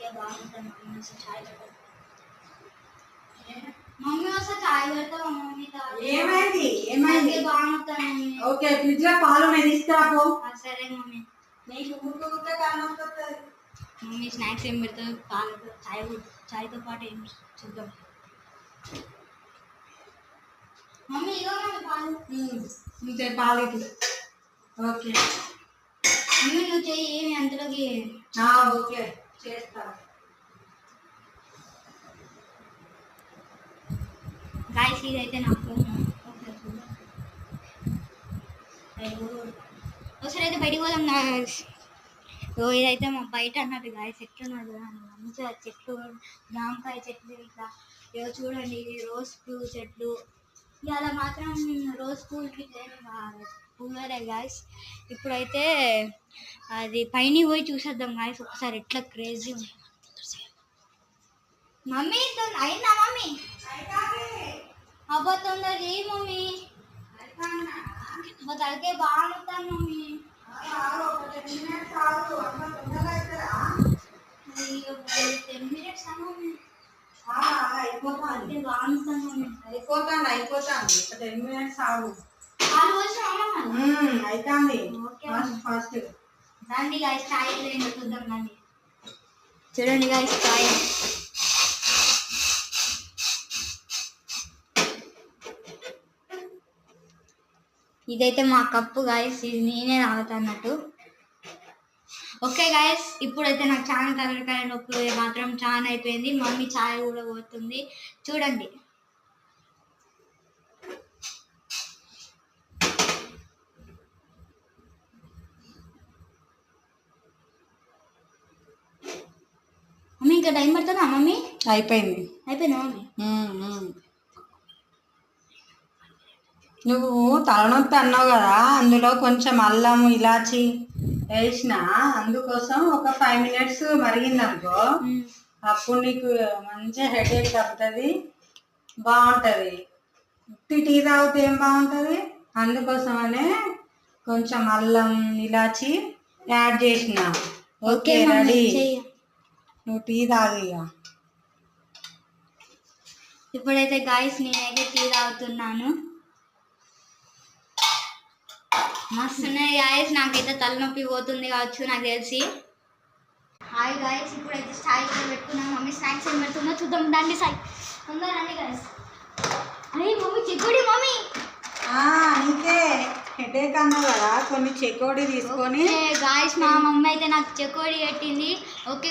తలకే బాగుంటుంది మమ్మీ వస్తే చాయ్ పెడతా మమ్మీ ఏమైంది ఏమైంది బాగుంటుంది ఓకే ఫ్రిడ్జ్ లో పాలు నేను తీసుకురాపో సరే మమ్మీ నీకు ఊరికే కారణం వస్తుంది మమ్మీ స్నాక్స్ ఏం పెడతావు పాలతో చాయ్తో పాటు ఏం చూద్దాం మమ్మీ ఇదో పాలు ఇంతే పాలకి ఓకే మమ్మీ నువ్వు చెయ్యి ఏమి అంతలోకి ఓకే చేస్తా గాయస్ ఇదైతే నాకు ఒకసారి అయితే బయటికి పోదాం గాయస్ ఇదైతే మా బయట అన్నట్టు గాయస్ ఎట్లున్నది మంచిగా చెట్లు జామకాయ చెట్లు ఇట్లా ఏదో చూడండి ఇది రోజ్ పూల చెట్లు ఇవాళ మాత్రం రోజ్ పూలకి పూలే గాయస్ ఇప్పుడైతే అది పైన పోయి చూసేద్దాం గాయస్ ఒకసారి ఎట్లా క్రేజీ ఉంది మమ్మీ అయిందా మమ్మీ అబ్బా తొందర ఏ మమ్మీ మా తలకే బాగుంటాను మమ్మీ 10 minutes మమ్మీ అయిపోతాను అయిపోతాను 10 minutes ఆగు అవుతుంది ఫాస్ట్ రండి గాయస్ చాయ్ ఎట్లా చూద్దాం రండి చూడండి గాయస్ చాయ్ ఇదైతే మా కప్పు గాయస్ ఇది నేనే తాగుతాన్నట్టు ఓకే గాయస్ ఇప్పుడైతే నాకు చాలా తలకాయ నొప్పి మాత్రం చాలా అయిపోయింది మమ్మీ చాయ్ కూడా పోతుంది చూడండి మమ్మీ ఇంకా టైం పడుతుందా మమ్మీ అయిపోయిందా మమ్మీ నువ్వు తలనొప్పి అన్నావు కదా అందులో కొంచెం అల్లం ఇలాచి వేసిన అందుకోసం ఒక 5 minutes మరిగిందనుకో అప్పుడు నీకు మంచిగా హెడేక్ తగ్గుతుంది బాగుంటుంది టీ తాగితే ఏం బాగుంటుంది అందుకోసమనే కొంచెం అల్లం ఇలాచి యాడ్ చేసిన ఓకే రెడీ నువ్వు టీ తాగి ఇప్పుడైతే గాయస్ నేనైతే టీ తాగుతున్నాను మస్తున్నాయి గాయస్ నాకైతే తలనొప్పి పోతుంది కావచ్చు నాకు తెలిసి హాయ్ గాయస్ ఇప్పుడైతే చాయ్ కూడా పెట్టుకున్నాం మమ్మీ స్నాక్స్ ఏం పెడుతుందో చూద్దాం రండి సాయి తొందర రండి గాయస్ అరే మమ్మీ చెక్కుడి మమ్మీ నీకే హెడేక్ అన్నావు కదా కొన్ని చెకోడి తీసుకొని గాయస్ మా మమ్మీ అయితే నాకు చెకోడి పెట్టింది ఓకే